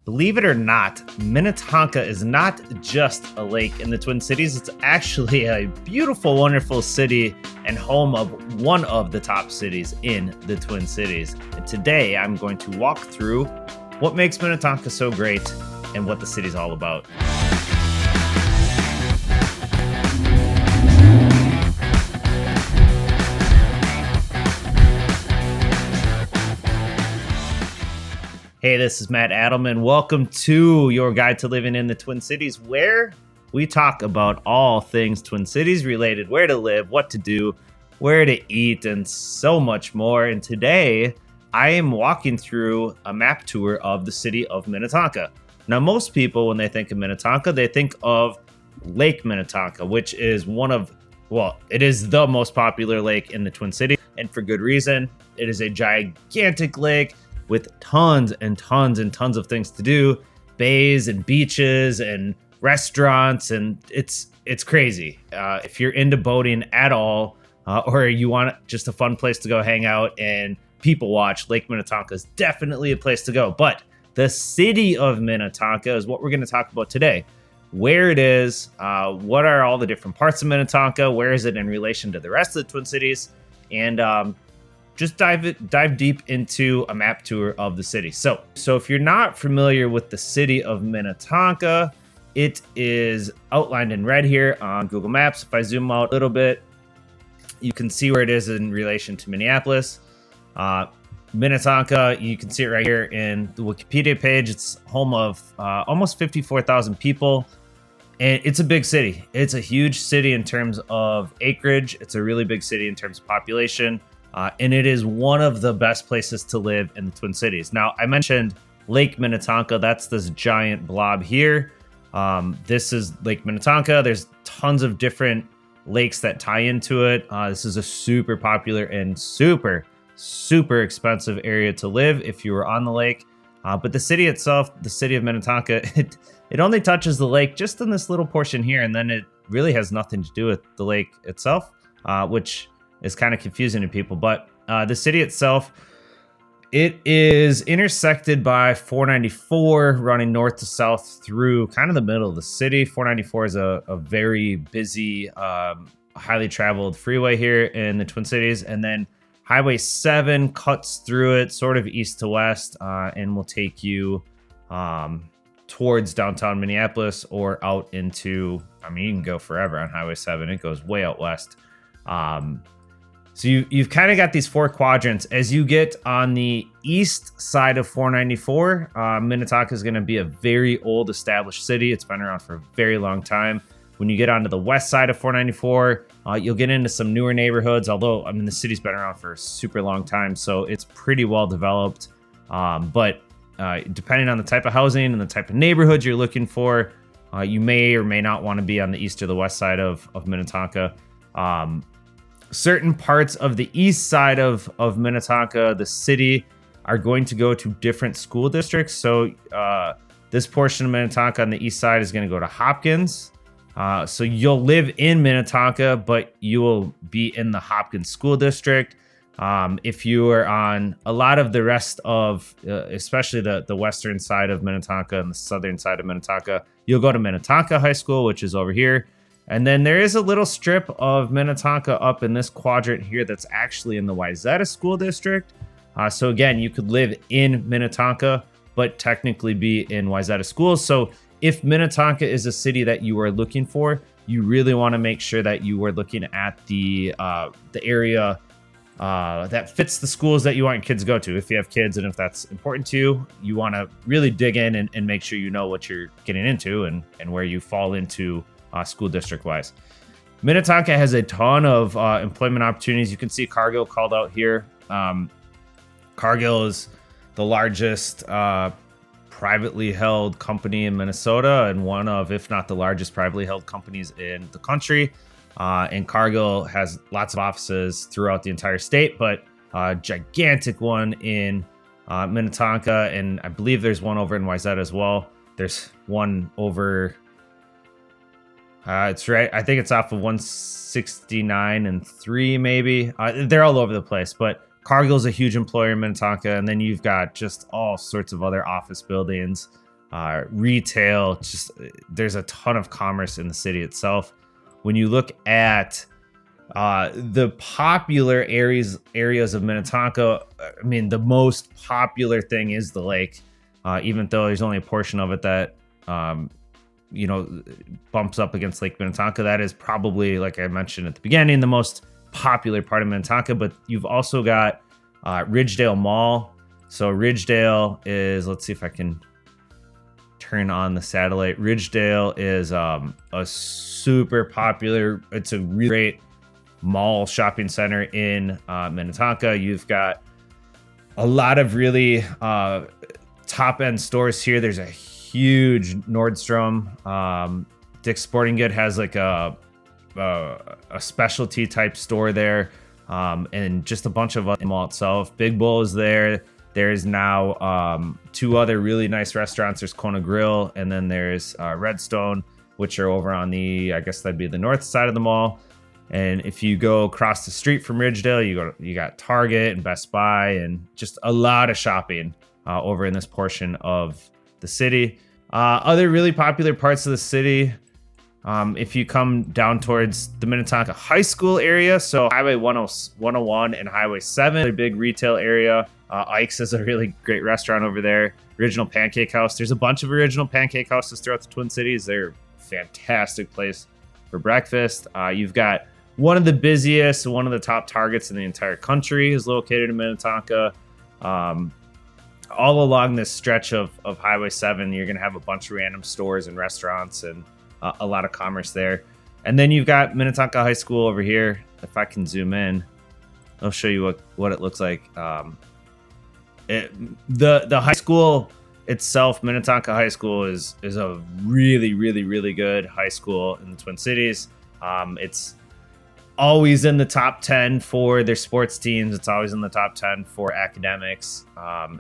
Believe it or not, Minnetonka is not just a lake in the Twin Cities. It's actually a beautiful, wonderful city and home of one of the top cities in the Twin Cities. And today I'm going to walk through what makes Minnetonka so great and what the city's all about. Hey, this is Matt Adelman. Welcome to your guide to living in the Twin Cities, where we talk about all things Twin Cities related, where to live, what to do, where to eat, and so much more. And today I am walking through a map tour of the city of Minnetonka. Now, most people, when they think of Minnetonka, they think of Lake Minnetonka, which is it is the most popular lake in the Twin Cities, and for good reason. It is a gigantic lake with tons and tons and tons of things to do, bays and beaches and restaurants, and it's crazy. If you're into boating at all, or you want just a fun place to go hang out and people watch, Lake Minnetonka is definitely a place to go. But the city of Minnetonka is what we're going to talk about today. Where it is, what are all the different parts of Minnetonka, where is it in relation to the rest of the Twin Cities, and just dive deep into a map tour of the city. So if you're not familiar with the city of Minnetonka, it is outlined in red here on Google Maps. If I zoom out a little bit, you can see where it is in relation to Minneapolis. Minnetonka, you can see it right here in the Wikipedia page. It's home of almost 54,000 people. And it's a big city. It's a huge city in terms of acreage. It's a really big city in terms of population. And it is one of the best places to live in the Twin Cities. Now, I mentioned Lake Minnetonka. That's this giant blob here. This is Lake Minnetonka. There's tons of different lakes that tie into it. This is a super popular and super expensive area to live if you were on the lake. But the city itself, the city of Minnetonka, it only touches the lake just in this little portion here. And then it really has nothing to do with the lake itself, which is kind of confusing to people. But the city itself, it is intersected by 494 running north to south through kind of the middle of the city. 494 is a very busy, highly traveled freeway here in the Twin Cities. And then Highway 7 cuts through it sort of east to west and will take you towards downtown Minneapolis or out into, you can go forever on Highway 7. It goes way out west. So you've kind of got these four quadrants. As you get on the east side of 494, Minnetonka is going to be a very old established city. It's been around for a very long time. When you get onto the west side of 494, you'll get into some newer neighborhoods, although, the city's been around for a super long time, so it's pretty well developed. But depending on the type of housing and the type of neighborhood you're looking for, you may or may not want to be on the east or the west side of Minnetonka. Certain parts of the east side of Minnetonka, the city, are going to go to different school districts. So this portion of Minnetonka on the east side is going to go to Hopkins. So you'll live in Minnetonka, but you will be in the Hopkins School District. If you are on a lot of the rest of, especially the western side of Minnetonka and the southern side of Minnetonka, you'll go to Minnetonka High School, which is over here. And then there is a little strip of Minnetonka up in this quadrant here that's actually in the Wayzata School District. So again, you could live in Minnetonka, but technically be in Wayzata schools. So if Minnetonka is a city that you are looking for, you really want to make sure that you are looking at the area that fits the schools that you want your kids to go to. If you have kids and if that's important to you, you want to really dig in and make sure you know what you're getting into and where you fall into school district wise. Minnetonka has a ton of employment opportunities. You can see Cargill called out here. Cargill is the largest privately held company in Minnesota and one of, if not the largest privately held companies in the country. And Cargill has lots of offices throughout the entire state, but a gigantic one in Minnetonka. And I believe there's one over in Wayzata as well. There's one over It's right. I think it's off of 169 and 3, maybe. They're all over the place, but Cargill's a huge employer in Minnetonka, and then you've got just all sorts of other office buildings retail. Just there's a ton of commerce in the city itself. When you look at the popular areas of Minnetonka, I mean, the most popular thing is the lake, even though there's only a portion of it that bumps up against Lake Minnetonka. That is probably, like I mentioned at the beginning, the most popular part of Minnetonka. But you've also got Ridgedale Mall. So Ridgedale is, let's see if I can turn on the satellite. Ridgedale is a super popular, it's a really great mall shopping center in Minnetonka. You've got a lot of really top end stores here. There's a huge Nordstrom. Dick's Sporting Good has like a specialty type store there, and just a bunch of other mall itself. Big Bull is there. There's now 2 other really nice restaurants. There's Kona Grill, and then there's Redstone, which are over on the, I guess that'd be the north side of the mall. And if you go across the street from Ridgedale, you got Target and Best Buy, and just a lot of shopping over in this portion of the city. Other really popular parts of the city, if you come down towards the Minnetonka High School area, so Highway 101 and Highway 7, a big retail area. Ike's is a really great restaurant over there. Original Pancake House. There's a bunch of original pancake houses throughout the Twin Cities. They're a fantastic place for breakfast. You've got one of the busiest, one of the top targets in the entire country is located in Minnetonka. All along this stretch of Highway 7, you're going to have a bunch of random stores and restaurants and a lot of commerce there. And then you've got Minnetonka High School over here. If I can zoom in, I'll show you what it looks like. The high school itself, Minnetonka High School, is a really, really, really good high school in the Twin Cities. It's always in the top 10 for their sports teams. It's always in the top 10 for academics.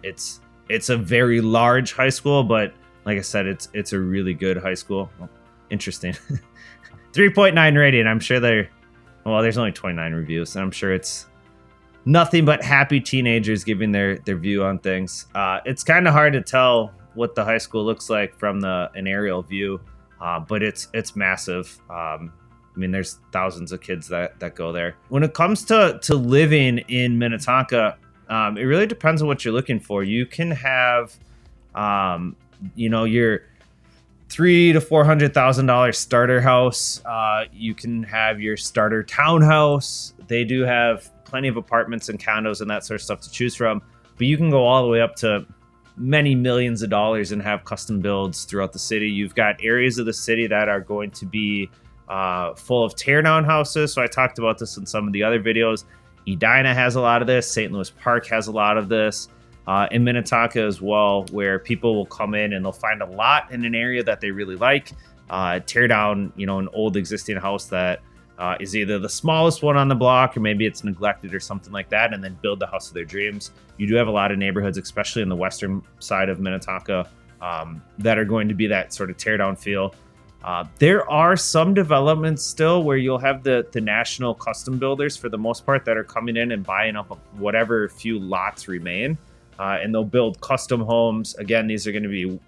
It's a very large high school, but like I said, it's a really good high school. Well, interesting. 3.9 rating. I'm sure there's only 29 reviews, and I'm sure it's nothing but happy teenagers giving their view on things. It's kind of hard to tell what the high school looks like from an aerial view, but it's massive. I mean, there's thousands of kids that go there. When it comes to living in Minnetonka, it really depends on what you're looking for. You can have, your $300,000 to $400,000 starter house. You can have your starter townhouse. They do have plenty of apartments and condos and that sort of stuff to choose from. But you can go all the way up to many millions of dollars and have custom builds throughout the city. You've got areas of the city that are going to be full of teardown houses. So I talked about this in some of the other videos. Edina has a lot of this. St. Louis Park has a lot of this. In Minnetonka as well, where people will come in and they'll find a lot in an area that they really like, tear down, an old existing house that is either the smallest one on the block or maybe it's neglected or something like that, and then build the house of their dreams. You do have a lot of neighborhoods, especially in the western side of Minnetonka, that are going to be that sort of tear down feel. There are some developments still where you'll have the national custom builders for the most part that are coming in and buying up whatever few lots remain. And they'll build custom homes. Again, these are going to be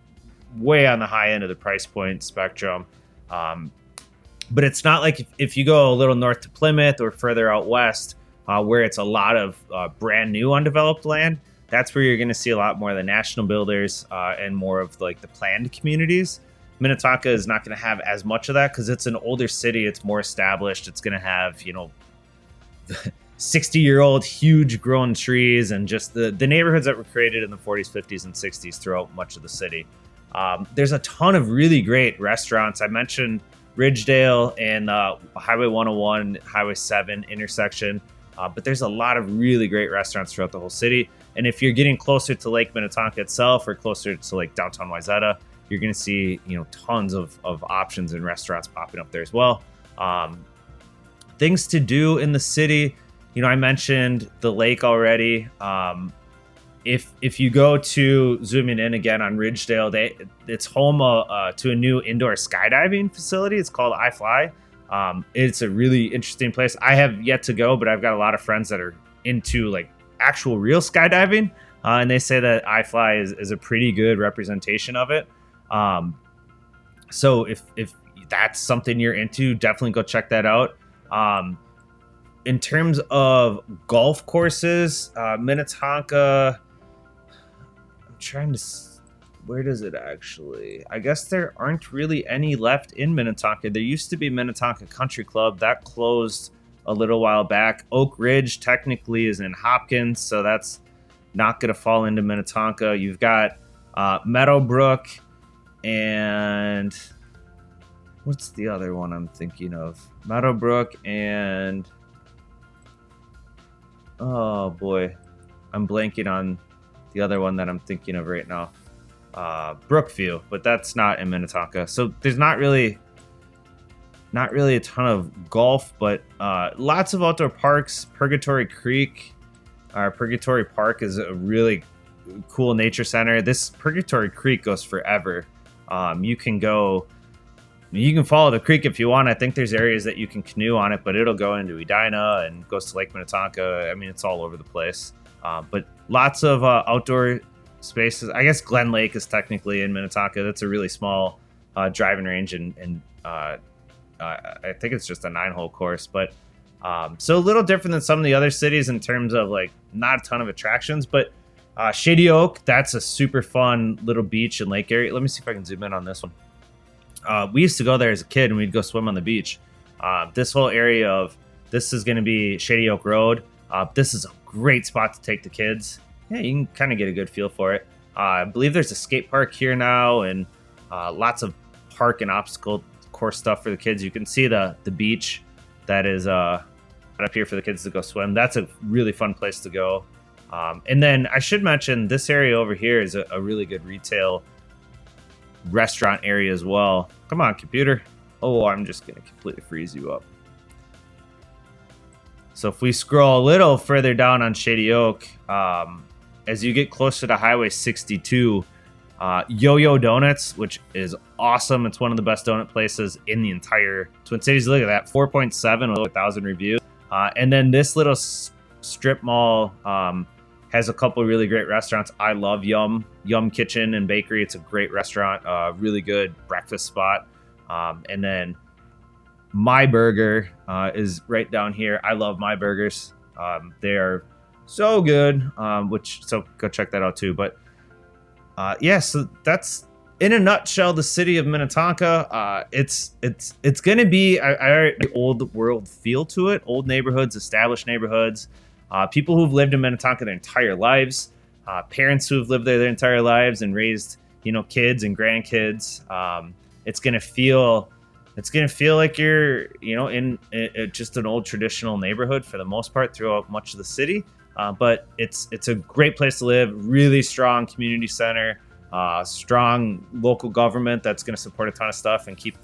way on the high end of the price point spectrum. But it's not like if you go a little north to Plymouth or further out west, where it's a lot of brand new undeveloped land. That's where you're going to see a lot more of the national builders and more of like the planned communities. Minnetonka is not going to have as much of that because it's an older city. It's more established. It's going to have, 60-year-old huge grown trees and just the neighborhoods that were created in the 40s, 50s, and 60s throughout much of the city. There's a ton of really great restaurants. I mentioned Ridgedale and Highway 101, Highway 7 intersection, but there's a lot of really great restaurants throughout the whole city. And if you're getting closer to Lake Minnetonka itself or closer to like downtown Wayzata, you're going to see tons of options and restaurants popping up there as well. Things to do in the city. I mentioned the lake already. If you go to zooming in again on Ridgedale, it's home to a new indoor skydiving facility. It's called iFly. It's a really interesting place. I have yet to go, but I've got a lot of friends that are into like actual real skydiving, and they say that iFly is a pretty good representation of it. So if that's something you're into, definitely go check that out. In terms of golf courses, Minnetonka, I'm trying to, where does it actually? I guess there aren't really any left in Minnetonka. There used to be Minnetonka Country Club that closed a little while back. Oak Ridge technically is in Hopkins, so that's not going to fall into Minnetonka. You've got Meadowbrook, and what's the other one I'm thinking of? Meadowbrook and, oh boy, I'm blanking on the other one that I'm thinking of right now. Brookview, but that's not in Minnetonka. So there's not really a ton of golf, but lots of outdoor parks. Purgatory Park is a really cool nature center. This Purgatory Creek goes forever. You can follow the creek if you want. I think there's areas that you can canoe on it, but it'll go into Edina and goes to Lake Minnetonka. I mean, it's all over the place. But lots of outdoor spaces. I guess Glen Lake is technically in Minnetonka. That's a really small driving range, and I think it's just a 9-hole course. But so a little different than some of the other cities in terms of like not a ton of attractions. But Shady Oak, that's a super fun little beach and lake area. Let me see if I can zoom in on this one. We used to go there as a kid and we'd go swim on the beach. This whole area this is going to be Shady Oak Road. This is a great spot to take the kids. Yeah, you can kind of get a good feel for it. I believe there's a skate park here now, and lots of park and obstacle course stuff for the kids. You can see the beach that is up here for the kids to go swim. That's a really fun place to go. And then I should mention this area over here is a really good retail restaurant area as well. Come on, computer. Oh, I'm just going to completely freeze you up. So if we scroll a little further down on Shady Oak, as you get closer to Highway 62, Yo-Yo Donuts, which is awesome. It's one of the best donut places in the entire Twin Cities. Look at that, 4.7 with 1,000 reviews. And then this little strip mall has a couple really great restaurants. I love Yum Kitchen and Bakery. It's a great restaurant, really good breakfast spot. And then My Burger is right down here. I love My Burgers. They are so good, so go check that out too. But so that's in a nutshell the city of Minnetonka. It's gonna be an old world feel to it. Old neighborhoods, established neighborhoods, people who've lived in Minnetonka their entire lives, parents who've lived there their entire lives and raised kids and grandkids. It's gonna feel like you're in just an old traditional neighborhood for the most part throughout much of the city. But it's a great place to live. Really strong community center, strong local government that's going to support a ton of stuff and keep.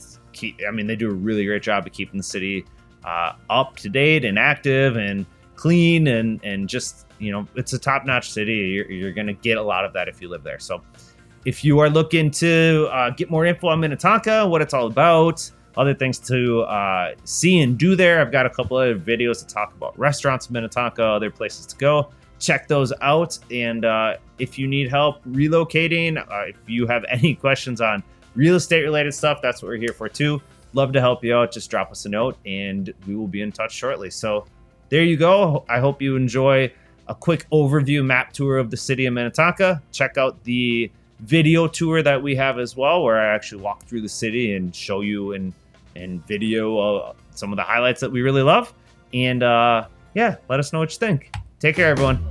I mean, they do a really great job of keeping the city up to date and active and clean and just it's a top-notch city. You're going to get a lot of that if you live there. So if you are looking to get more info on Minnetonka, what it's all about, other things to see and do there, I've got a couple of videos to talk about restaurants in Minnetonka, other places to go. Check those out. And if you need help relocating, if you have any questions on real estate related stuff, that's what we're here for too. Love to help you out. Just drop us a note and we will be in touch shortly. So there you go. I hope you enjoy a quick overview map tour of the city of Minnetonka. Check out the video tour that we have as well, where I actually walk through the city and show you in video some of the highlights that we really love. And let us know what you think. Take care, everyone.